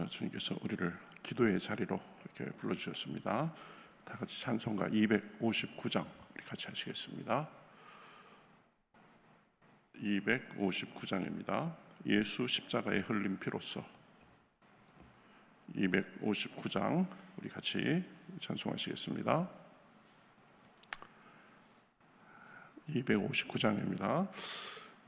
주님께서 우리를 기도의 자리로 이렇게 불러주셨습니다. 다 같이 찬송가 259장 우리 같이 하시겠습니다. 259장입니다. 예수 십자가의 흘린 피로써. 259장 우리 같이 찬송하시겠습니다. 259장입니다.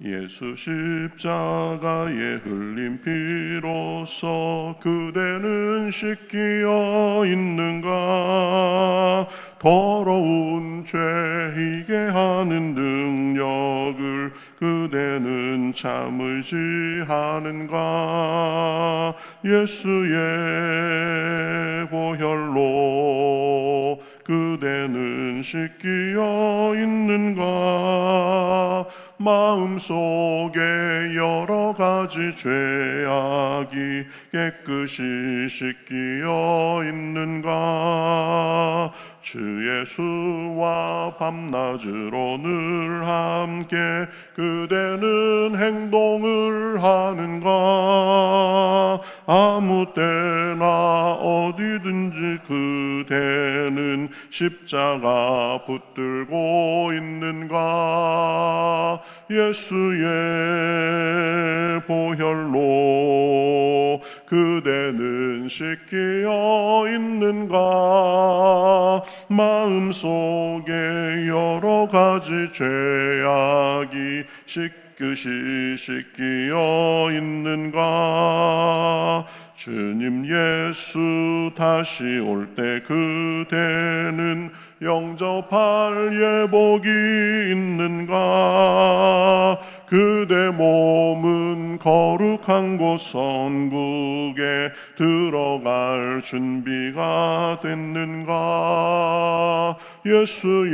예수 십자가의 흘린 피로써 그대는 씻기어 있는가? 더러운 죄이게 하는 능력을 그대는 참으지 않은가? 예수의 보혈로 그대는 씻기어 있는가? 마음속에 여러 가지 죄악이 깨끗이 씻기어 있는가? 주 예수와 밤낮으로 늘 함께 그대는 행동을 하는가? 아무 때나 어디든지 그대는 십자가 붙들고 있는가? 예수의 보혈로 그대는 씻기어 있는가? 마음속에 여러 가지 죄악이 깨끗이 씻기어 있는가? 주님 예수 다시 올 때 그대는 영접할 예복이 있는가? 그대 몸은 거룩한 곳 선국에 들어갈 준비가 됐는가? 예수의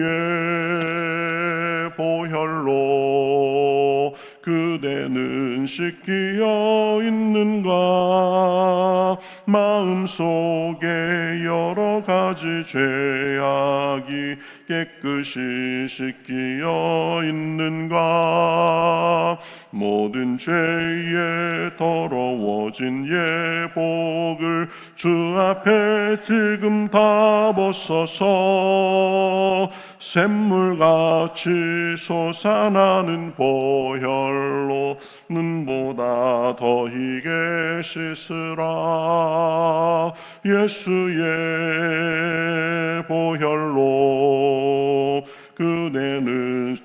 보혈로 그대는 씻기어 있는가? 마음속에 여러 가지 죄악이 깨끗이 씻기어 있는가? 모든 죄에 더러워진 예복을 주 앞에 지금 다 벗어서 샘물같이 솟아나는 보혈로 눈보다 더 희게 씻으라. 예수의 보혈로 그대는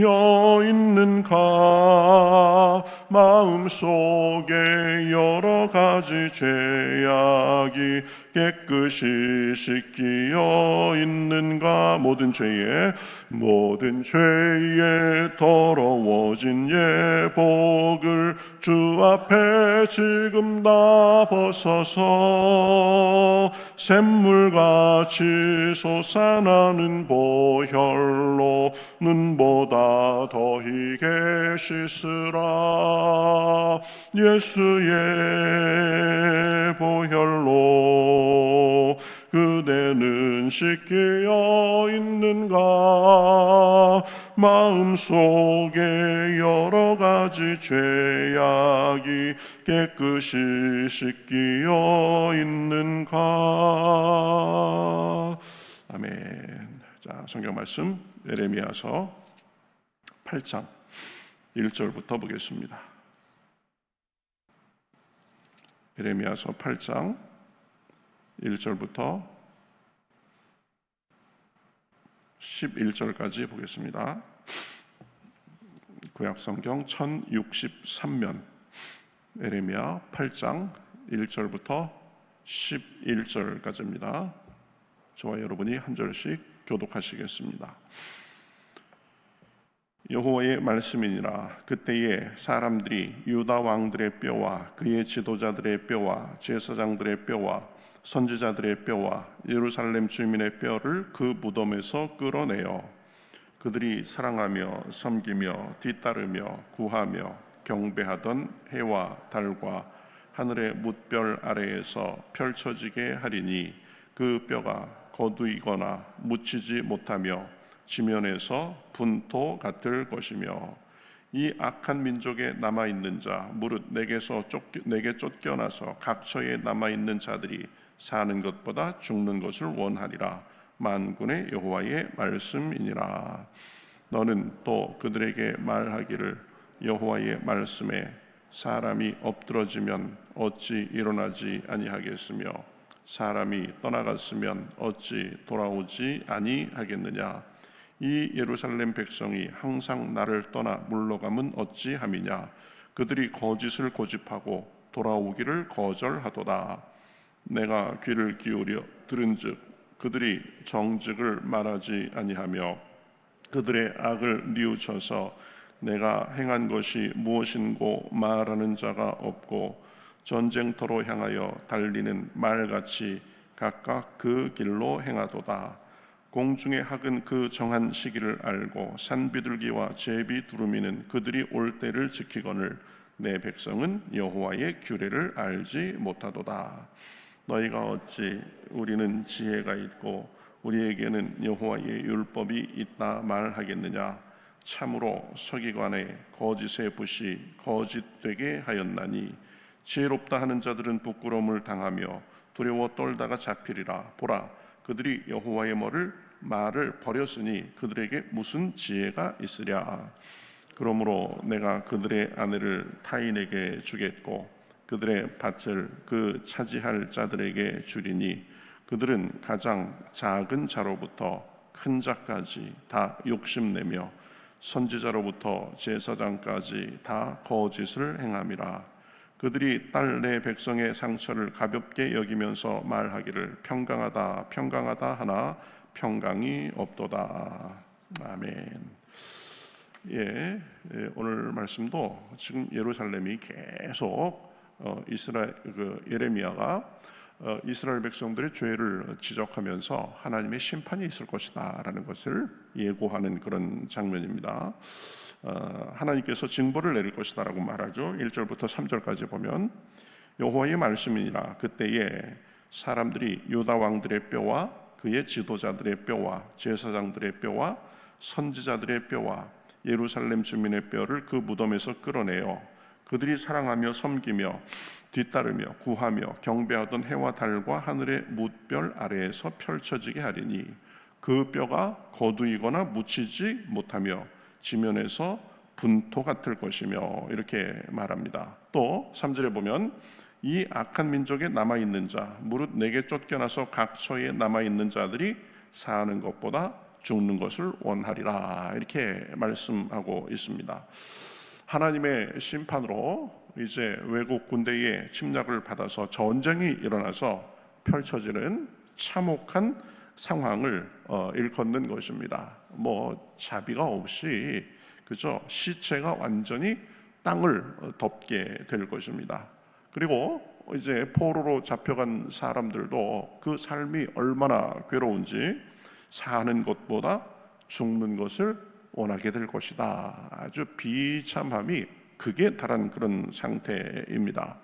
여 있는가? 마음속에 여러 가지 죄악이 깨끗이 씻기어 있는가? 모든 죄에 더러워진 예복을 주 앞에 지금 다 벗어서 샘물같이 솟아나는 보혈로 눈보다 더 희게 씻으라. 예수의 보혈로 그대는 씻기어 있는가? 마음속에 여러 가지 죄악이 깨끗이 씻기어 있는가? 아멘. 자, 성경 말씀 예레미야서 8장 1절부터 보겠습니다. 예레미야서 8장 1절부터 11절까지 보겠습니다. 구약성경 1063면 예레미야 8장 1절부터 11절까지입니다. 저와 여러분이 한 절씩 교독하시겠습니다. 여호와의 말씀이니라. 그때에 사람들이 유다 왕들의 뼈와 그의 지도자들의 뼈와 제사장들의 뼈와 선지자들의 뼈와 예루살렘 주민의 뼈를 그 무덤에서 끌어내어 그들이 사랑하며 섬기며 뒤따르며 구하며 경배하던 해와 달과 하늘의 뭇별 아래에서 펼쳐지게 하리니 그 뼈가 거두이거나 묻히지 못하며 지면에서 분토 같을 것이며 이 악한 민족에 남아 있는 자 무릇 내게 쫓겨나서 각처에 남아 있는 자들이 사는 것보다 죽는 것을 원하리라. 만군의 여호와의 말씀이니라. 너는 또 그들에게 말하기를 여호와의 말씀에 사람이 엎드러지면 어찌 일어나지 아니하겠으며 사람이 떠나갔으면 어찌 돌아오지 아니하겠느냐. 이 예루살렘 백성이 항상 나를 떠나 물러가면 어찌함이냐. 그들이 거짓을 고집하고 돌아오기를 거절하도다. 내가 귀를 기울여 들은즉 그들이 정직을 말하지 아니하며 그들의 악을 뉘우쳐서 내가 행한 것이 무엇인고 말하는 자가 없고 전쟁터로 향하여 달리는 말같이 각각 그 길로 행하도다. 공중의 학은 그 정한 시기를 알고 산비둘기와 제비 두루미는 그들이 올 때를 지키거늘 내 백성은 여호와의 규례를 알지 못하도다. 너희가 어찌 우리는 지혜가 있고 우리에게는 여호와의 율법이 있다 말하겠느냐. 참으로 서기관의 거짓의 붓이 거짓되게 하였나니 지혜롭다 하는 자들은 부끄러움을 당하며 두려워 떨다가 잡히리라. 보라, 그들이 여호와의 말을 버렸으니 그들에게 무슨 지혜가 있으랴. 그러므로 내가 그들의 아내를 타인에게 주겠고 그들의 밭을 그 차지할 자들에게 주리니 그들은 가장 작은 자로부터 큰 자까지 다 욕심내며 선지자로부터 제사장까지 다 거짓을 행함이라. 그들이 딸 내 백성의 상처를 가볍게 여기면서 말하기를 평강하다 평강하다 하나 평강이 없도다. 아멘. 오늘 말씀도 지금 예루살렘이 계속 예레미야가 이스라엘 백성들의 죄를 지적하면서 하나님의 심판이 있을 것이다라는 것을 예고하는 그런 장면입니다. 하나님께서 징벌을 내릴 것이다라고 말하죠. 1절부터 3절까지 보면 여호와의 말씀이니라. 그때에 사람들이 유다 왕들의 뼈와 그의 지도자들의 뼈와 제사장들의 뼈와 선지자들의 뼈와 예루살렘 주민의 뼈를 그 무덤에서 끌어내어 그들이 사랑하며 섬기며 뒤따르며 구하며 경배하던 해와 달과 하늘의 뭇별 아래에서 펼쳐지게 하리니 그 뼈가 거두이거나 묻히지 못하며 지면에서 분토 같을 것이며 이렇게 말합니다. 또 3절에 보면 이 악한 민족에 남아있는 자 무릇 내게 쫓겨나서 각처에 남아있는 자들이 사는 것보다 죽는 것을 원하리라 이렇게 말씀하고 있습니다. 하나님의 심판으로 이제 외국 군대의 침략을 받아서 전쟁이 일어나서 펼쳐지는 참혹한 상황을 일컫는 것입니다. 자비가 없이 그저 시체가 완전히 땅을 덮게 될 것입니다. 그리고 이제 포로로 잡혀간 사람들도 그 삶이 얼마나 괴로운지 사는 것보다 죽는 것을 원하게 될 것이다. 아주 비참함이 극에 달한 그런 상태입니다.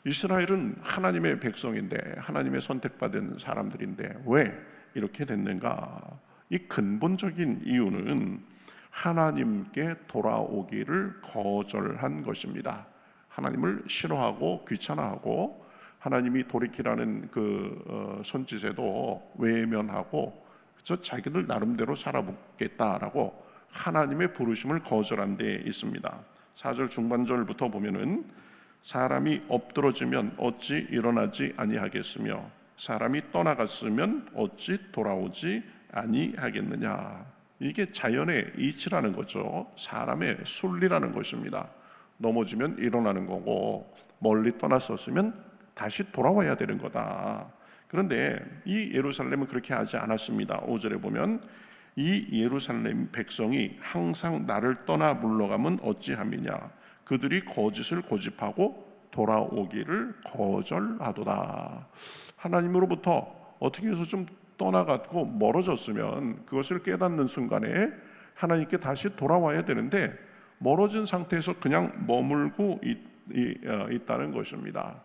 이스라엘은 하나님의 백성인데 하나님의 선택받은 사람들인데 왜 이렇게 됐는가? 이 근본적인 이유는 하나님께 돌아오기를 거절한 것입니다. 하나님을 싫어하고 귀찮아하고 하나님이 돌이키라는 그 손짓에도 외면하고 자기들 나름대로 살아보겠다라고 하나님의 부르심을 거절한 데 있습니다. 4절 중반절부터 보면은 사람이 엎드러지면 어찌 일어나지 아니하겠으며 사람이 떠나갔으면 어찌 돌아오지 아니하겠느냐. 이게 자연의 이치라는 거죠. 사람의 순리라는 것입니다. 넘어지면 일어나는 거고 멀리 떠났었으면 다시 돌아와야 되는 거다. 그런데 이 예루살렘은 그렇게 하지 않았습니다. 5절에 보면 이 예루살렘 백성이 항상 나를 떠나 물러가면 어찌함이냐. 그들이 거짓을 고집하고 돌아오기를 거절하도다. 하나님으로부터 어떻게 해서 좀 떠나갔고 멀어졌으면 그것을 깨닫는 순간에 하나님께 다시 돌아와야 되는데 멀어진 상태에서 그냥 머물고 있다는 것입니다.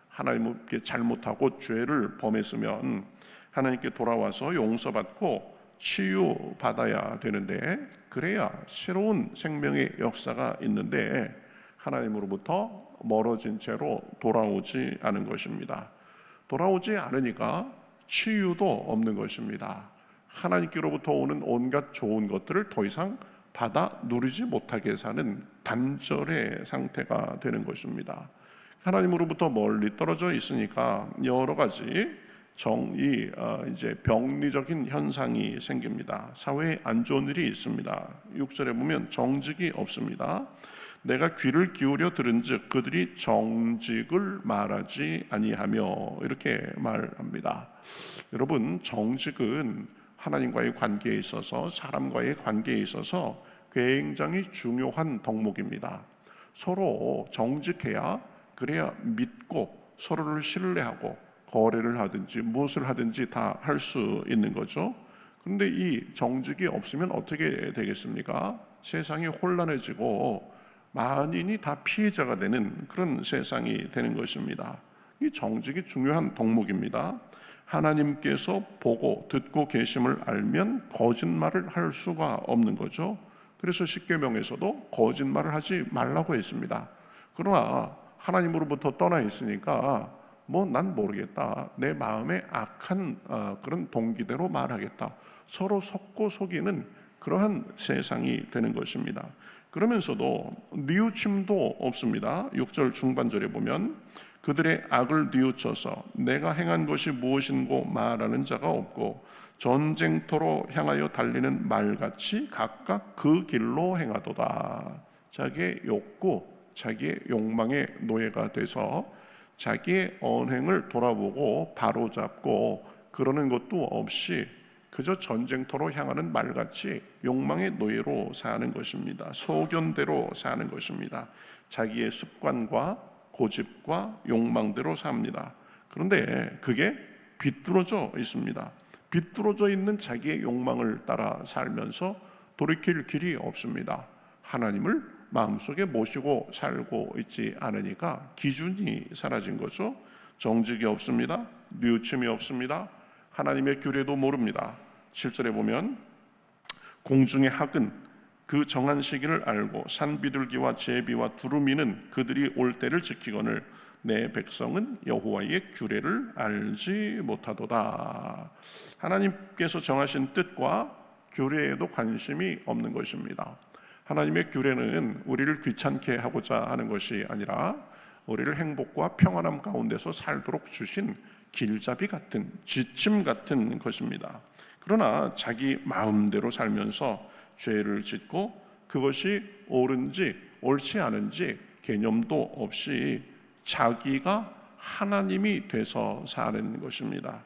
하나님께 잘못하고 죄를 범했으면 하나님께 돌아와서 용서받고 치유받아야 되는데, 그래야 새로운 생명의 역사가 있는데 하나님으로부터 멀어진 채로 돌아오지 않은 것입니다. 돌아오지 않으니까 치유도 없는 것입니다. 하나님께로부터 오는 온갖 좋은 것들을 더 이상 받아 누리지 못하게 사는 단절의 상태가 되는 것입니다. 하나님으로부터 멀리 떨어져 있으니까 여러 가지 이제 병리적인 현상이 생깁니다. 사회에 안 좋은 일이 있습니다. 6절에 보면 정직이 없습니다. 내가 귀를 기울여 들은즉 그들이 정직을 말하지 아니하며, 이렇게 말합니다. 여러분, 정직은 하나님과의 관계에 있어서, 사람과의 관계에 있어서 굉장히 중요한 덕목입니다. 서로 정직해야, 그래야 믿고 서로를 신뢰하고 거래를 하든지 무엇을 하든지 다 할 수 있는 거죠. 그런데 이 정직이 없으면 어떻게 되겠습니까? 세상이 혼란해지고 만인이 다 피해자가 되는 그런 세상이 되는 것입니다. 이 정직이 중요한 덕목입니다. 하나님께서 보고 듣고 계심을 알면 거짓말을 할 수가 없는 거죠. 그래서 십계명에서도 거짓말을 하지 말라고 했습니다. 그러나 하나님으로부터 떠나 있으니까 난 모르겠다, 내 마음에 악한 그런 동기대로 말하겠다, 서로 속고 속이는 그러한 세상이 되는 것입니다. 그러면서도 뉘우침도 없습니다. 6절 중반절에 보면 그들의 악을 뉘우쳐서 내가 행한 것이 무엇인고 말하는 자가 없고 전쟁터로 향하여 달리는 말같이 각각 그 길로 행하도다. 자기의 욕구, 자기의 욕망의 노예가 돼서 자기의 언행을 돌아보고 바로잡고 그러는 것도 없이 그저 전쟁터로 향하는 말같이 욕망의 노예로 사는 것입니다. 소견대로 사는 것입니다. 자기의 습관과 고집과 욕망대로 삽니다. 그런데 그게 비뚤어져 있습니다. 비뚤어져 있는 자기의 욕망을 따라 살면서 돌이킬 길이 없습니다. 하나님을 마음속에 모시고 살고 있지 않으니까 기준이 사라진 거죠. 정직이 없습니다. 뉘우침이 없습니다. 하나님의 규례도 모릅니다. 7절에 보면 공중의 학은 그 정한 시기를 알고 산비둘기와 제비와 두루미는 그들이 올 때를 지키거늘 내 백성은 여호와의 규례를 알지 못하도다. 하나님께서 정하신 뜻과 규례에도 관심이 없는 것입니다. 하나님의 규례는 우리를 귀찮게 하고자 하는 것이 아니라 우리를 행복과 평안함 가운데서 살도록 주신 길잡이 같은, 지침 같은 것입니다. 그러나 자기 마음대로 살면서 죄를 짓고 그것이 옳은지 옳지 않은지 개념도 없이 자기가 하나님이 돼서 사는 것입니다.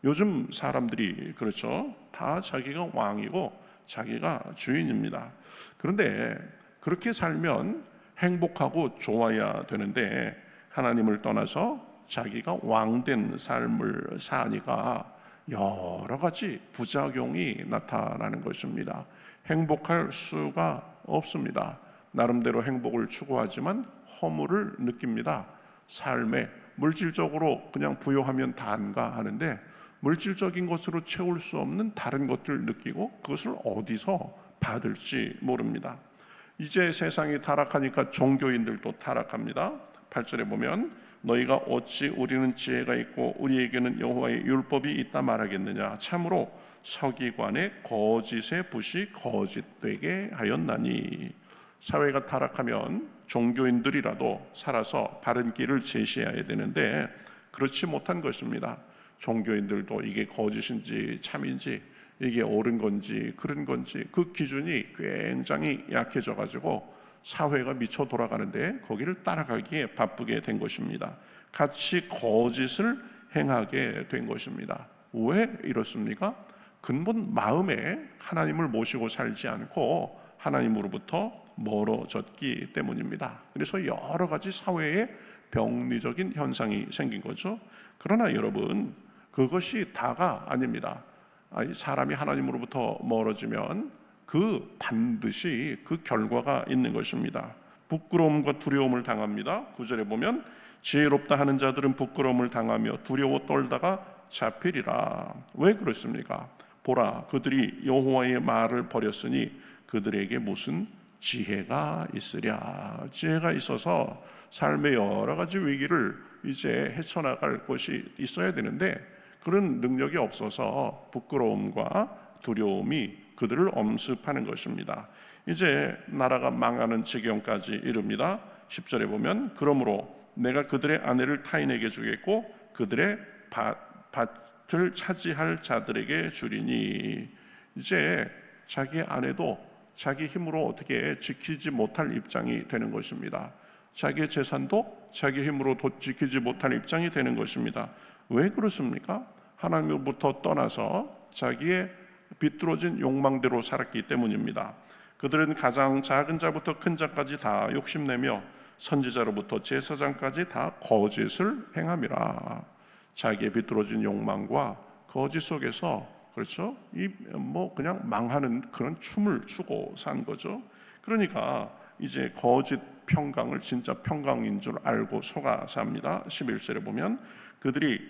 요즘 사람들이 그렇죠. 다 자기가 왕이고 자기가 주인입니다. 그런데 그렇게 살면 행복하고 좋아야 되는데 하나님을 떠나서 자기가 왕된 삶을 사니까 여러 가지 부작용이 나타나는 것입니다. 행복할 수가 없습니다. 나름대로 행복을 추구하지만 허물을 느낍니다. 삶에 물질적으로 그냥 부여하면 다인가 하는데 물질적인 것으로 채울 수 없는 다른 것들을 느끼고 그것을 어디서 받을지 모릅니다. 이제 세상이 타락하니까 종교인들도 타락합니다. 8절에 보면 너희가 어찌 우리는 지혜가 있고 우리에게는 여호와의 율법이 있다 말하겠느냐. 참으로 서기관의 거짓의 붓이 거짓되게 하였나니. 사회가 타락하면 종교인들이라도 살아서 바른 길을 제시해야 되는데 그렇지 못한 것입니다. 종교인들도 이게 거짓인지 참인지, 이게 옳은 건지 그런 건지 그 기준이 굉장히 약해져 가지고 사회가 미쳐 돌아가는데 거기를 따라가기에 바쁘게 된 것입니다. 같이 거짓을 행하게 된 것입니다. 왜 이렇습니까? 근본 마음에 하나님을 모시고 살지 않고 하나님으로부터 멀어졌기 때문입니다. 그래서 여러 가지 사회에 병리적인 현상이 생긴 거죠. 그러나 여러분, 그것이 다가 아닙니다. 사람이 하나님으로부터 멀어지면 그 반드시 그 결과가 있는 것입니다. 부끄러움과 두려움을 당합니다. 9절에 보면 지혜롭다 하는 자들은 부끄러움을 당하며 두려워 떨다가 잡히리라. 왜 그렇습니까? 보라, 그들이 여호와의 말을 버렸으니 그들에게 무슨 지혜가 있으랴. 지혜가 있어서 삶의 여러 가지 위기를 이제 헤쳐나갈 것이 있어야 되는데 그런 능력이 없어서 부끄러움과 두려움이 그들을 엄습하는 것입니다. 이제 나라가 망하는 지경까지 이릅니다. 10절에 보면 그러므로 내가 그들의 아내를 타인에게 주겠고 그들의 밭을 차지할 자들에게 주리니. 이제 자기 아내도 자기 힘으로 어떻게 지키지 못할 입장이 되는 것입니다. 자기의 재산도 자기 힘으로 지키지 못할 입장이 되는 것입니다. 왜 그렇습니까? 하나님으로부터 떠나서 자기의 비뚤어진 욕망대로 살았기 때문입니다. 그들은 가장 작은 자부터 큰 자까지 다 욕심내며 선지자로부터 제사장까지 다 거짓을 행함이라. 자기의 비뚤어진 욕망과 거짓 속에서 그렇죠? 그냥 망하는 그런 춤을 추고 산 거죠. 그러니까 이제 거짓 평강을 진짜 평강인 줄 알고 속아 삽니다. 11절에 보면 그들이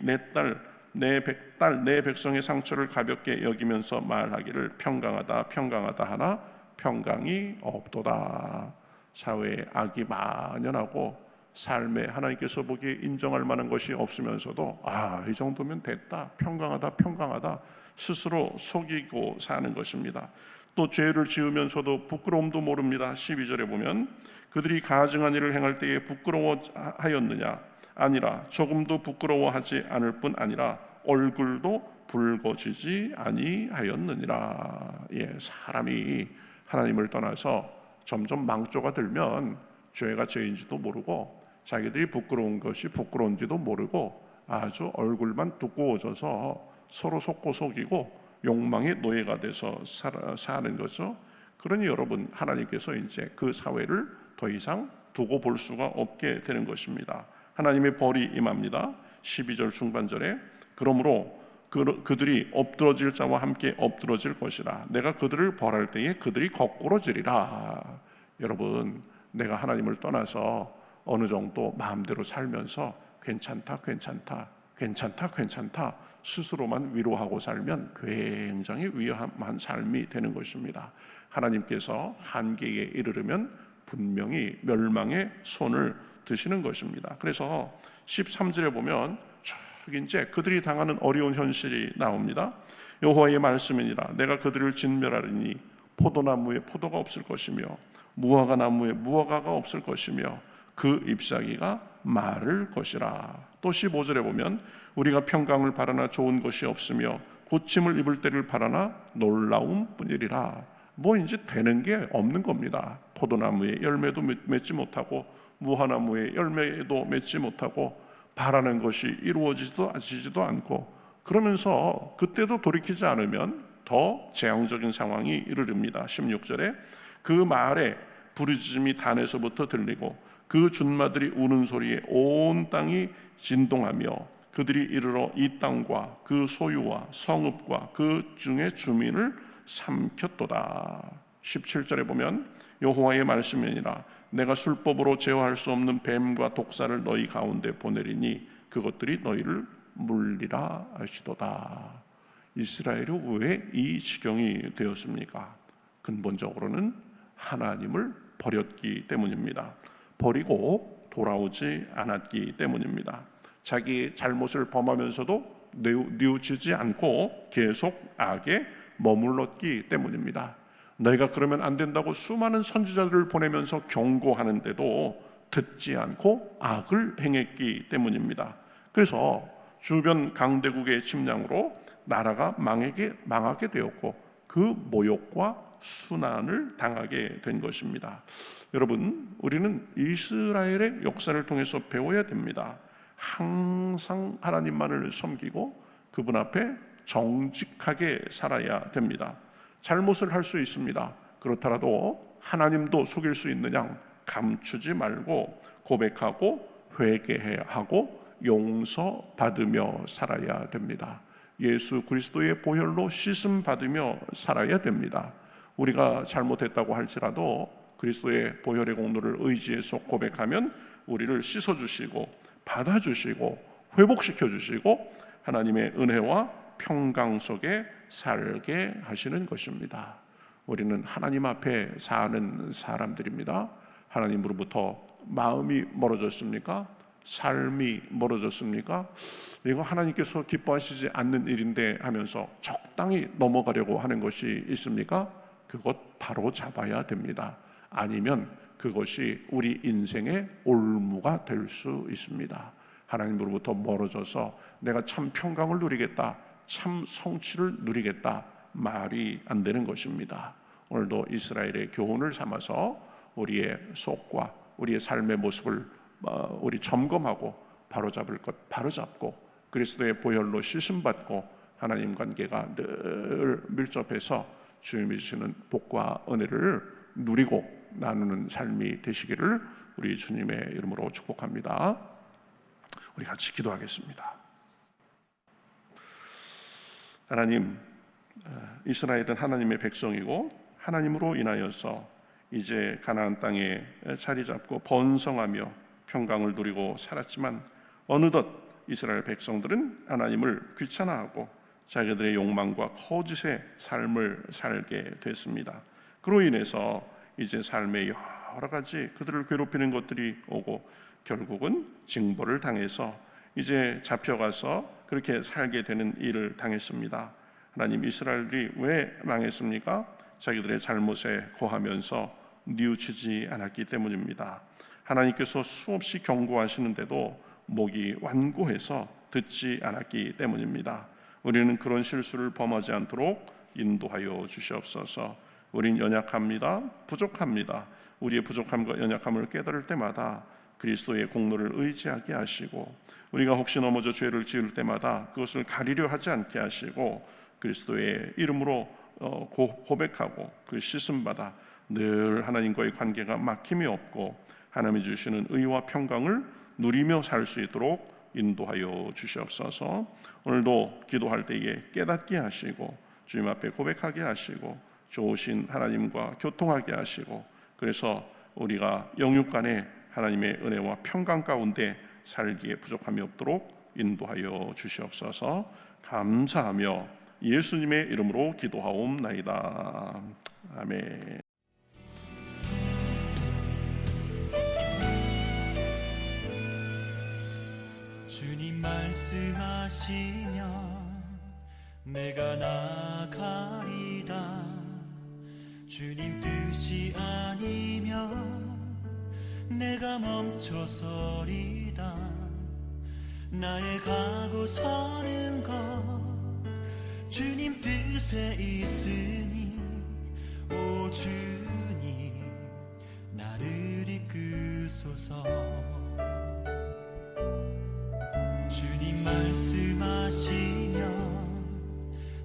내 백성의 상처를 가볍게 여기면서 말하기를 평강하다 평강하다 하나 평강이 없도다. 사회에 악이 만연하고 삶에 하나님께서 보기에 인정할 만한 것이 없으면서도 이 정도면 됐다, 평강하다 평강하다 스스로 속이고 사는 것입니다. 또 죄를 지으면서도 부끄러움도 모릅니다. 12절에 보면 그들이 가증한 일을 행할 때에 부끄러워하였느냐? 아니라 조금도 부끄러워하지 않을 뿐 아니라 얼굴도 붉어지지 아니하였느니라. 사람이 하나님을 떠나서 점점 망조가 들면 죄가 죄인지도 모르고 자기들이 부끄러운 것이 부끄러운지도 모르고 아주 얼굴만 두꺼워져서 서로 속고 속이고 욕망의 노예가 돼서 사는 거죠. 그러니 여러분, 하나님께서 이제 그 사회를 더 이상 두고 볼 수가 없게 되는 것입니다. 하나님의 벌이 임합니다. 12절 중반절에 그러므로 그들이 엎드러질 자와 함께 엎드러질 것이라. 내가 그들을 벌할 때에 그들이 거꾸러지리라. 여러분, 내가 하나님을 떠나서 어느 정도 마음대로 살면서 괜찮다 스스로만 위로하고 살면 굉장히 위험한 삶이 되는 것입니다. 하나님께서 한계에 이르르면 분명히 멸망의 손을 드시는 것입니다. 그래서 13절에 보면 이제 그들이 당하는 어려운 현실이 나옵니다. 여호와의 말씀이니라. 내가 그들을 진멸하리니 포도나무에 포도가 없을 것이며 무화과 나무에 무화과가 없을 것이며 그 잎사귀가 마를 것이라. 또 15절에 보면 우리가 평강을 바라나 좋은 것이 없으며 고침을 입을 때를 바라나 놀라움 뿐이리라. 이제 되는 게 없는 겁니다. 포도나무에 열매도 맺지 못하고 무화과나무에 열매도 맺지 못하고 바라는 것이 이루어지지도 않고 그러면서 그때도 돌이키지 않으면 더 재앙적인 상황이 이르릅니다. 16절에 그 말에 부르짖음이 단에서부터 들리고 그 준마들이 우는 소리에 온 땅이 진동하며 그들이 이르러 이 땅과 그 소유와 성읍과 그 중에 주민을 삼켰도다. 17절에 보면 여호와의 말씀이니라. 내가 술법으로 제어할 수 없는 뱀과 독사를 너희 가운데 보내리니 그것들이 너희를 물리라 하시도다. 이스라엘이 왜 이 지경이 되었습니까? 근본적으로는 하나님을 버렸기 때문입니다. 버리고 돌아오지 않았기 때문입니다. 자기 잘못을 범하면서도 뉘우치지 않고 계속 악에 머물렀기 때문입니다. 너희가 그러면 안 된다고 수많은 선지자들을 보내면서 경고하는데도 듣지 않고 악을 행했기 때문입니다. 그래서 주변 강대국의 침략으로 나라가 망하게 되었고 그 모욕과 순환을 당하게 된 것입니다. 여러분, 우리는 이스라엘의 역사를 통해서 배워야 됩니다. 항상 하나님만을 섬기고 그분 앞에 정직하게 살아야 됩니다. 잘못을 할 수 있습니다. 그렇더라도 하나님도 속일 수 있는 양 감추지 말고 고백하고 회개해야 하고 용서받으며 살아야 됩니다. 예수 그리스도의 보혈로 씻음 받으며 살아야 됩니다. 우리가 잘못했다고 할지라도 그리스도의 보혈의 공로를 의지해서 고백하면 우리를 씻어주시고 받아주시고 회복시켜주시고 하나님의 은혜와 평강 속에 살게 하시는 것입니다. 우리는 하나님 앞에 사는 사람들입니다. 하나님으로부터 마음이 멀어졌습니까? 삶이 멀어졌습니까? 이거 하나님께서 기뻐하시지 않는 일인데 하면서 적당히 넘어가려고 하는 것이 있습니까? 그것 바로 잡아야 됩니다. 아니면 그것이 우리 인생의 올무가 될 수 있습니다. 하나님으로부터 멀어져서 내가 참 평강을 누리겠다, 참 성취를 누리겠다 말이 안 되는 것입니다. 오늘도 이스라엘의 교훈을 삼아서 우리의 속과 우리의 삶의 모습을 우리 점검하고 바로잡을 것 바로잡고 그리스도의 보혈로 씻음받고 하나님 관계가 늘 밀접해서 주님이 주시는 복과 은혜를 누리고 나누는 삶이 되시기를 우리 주님의 이름으로 축복합니다. 우리 같이 기도하겠습니다. 하나님, 이스라엘은 하나님의 백성이고 하나님으로 인하여서 이제 가나안 땅에 자리 잡고 번성하며 평강을 누리고 살았지만 어느덧 이스라엘 백성들은 하나님을 귀찮아하고 자기들의 욕망과 거짓의 삶을 살게 됐습니다. 그로 인해서 이제 삶에 여러 가지 그들을 괴롭히는 것들이 오고 결국은 징벌을 당해서 이제 잡혀가서 그렇게 살게 되는 일을 당했습니다. 하나님, 이스라엘이 왜 망했습니까? 자기들의 잘못에 고하면서 뉘우치지 않았기 때문입니다. 하나님께서 수없이 경고하시는데도 목이 완고해서 듣지 않았기 때문입니다. 우리는 그런 실수를 범하지 않도록 인도하여 주시옵소서. 우린 연약합니다. 부족합니다. 우리의 부족함과 연약함을 깨달을 때마다 그리스도의 공로를 의지하게 하시고 우리가 혹시 넘어져 죄를 지을 때마다 그것을 가리려 하지 않게 하시고 그리스도의 이름으로 고백하고 그 씻음받아 늘 하나님과의 관계가 막힘이 없고 하나님이 주시는 의와 평강을 누리며 살 수 있도록 인도하여 주시옵소서. 오늘도 기도할 때에 깨닫게 하시고 주님 앞에 고백하게 하시고 좋으신 하나님과 교통하게 하시고 그래서 우리가 영육 간에 하나님의 은혜와 평강 가운데 살기에 부족함이 없도록 인도하여 주시옵소서. 감사하며 예수님의 이름으로 기도하옵나이다. 아멘. 주님 말씀하시면 내가 나가리다. 주님 뜻이 아니면 내가 멈춰서리다. 나의 가고 서는 것 주님 뜻에 있으니 오 주님 나를 이끄소서. 주님 말씀하시면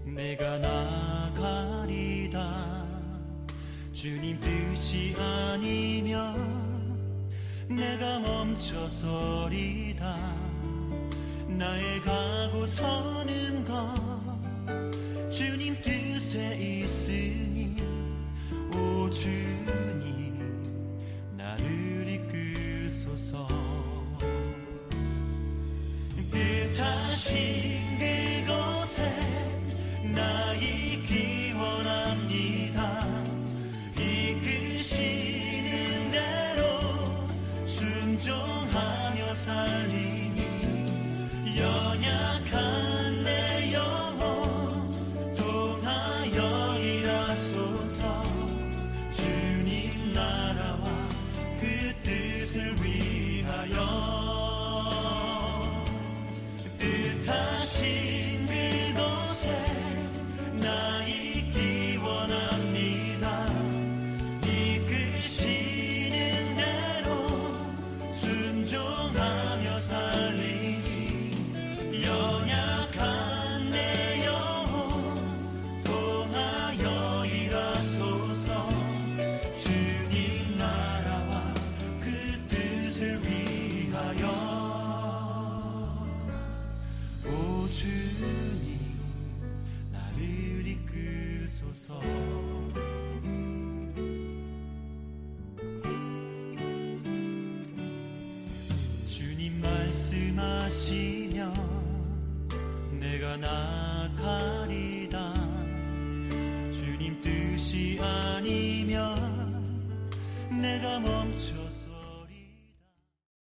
내가 나가리다. 주님 뜻이 아니면 내가 멈춰서리다. 나의 가고 서는 것 주님 뜻에 있으니 오 주님 나를 이끄소서. 뜻하신 그곳에 나 있기 원합니다. 이끄시는 대로 순종하며 살리니 연약한 내 영혼 통하여 일하소서. 주님 나라와 그 뜻을 위하여 뜻하신 그곳에 나 있기 원합니다. 이끄시는 대로 순종하며 살리니 연약한 내 영혼 통하여 일하소서. 주님 나라와 그 뜻을 위하여 오 주님 나를 이끄소서. 주님 말씀하시면 내가 나가리다. 주님 뜻이 아니면 내가 멈춰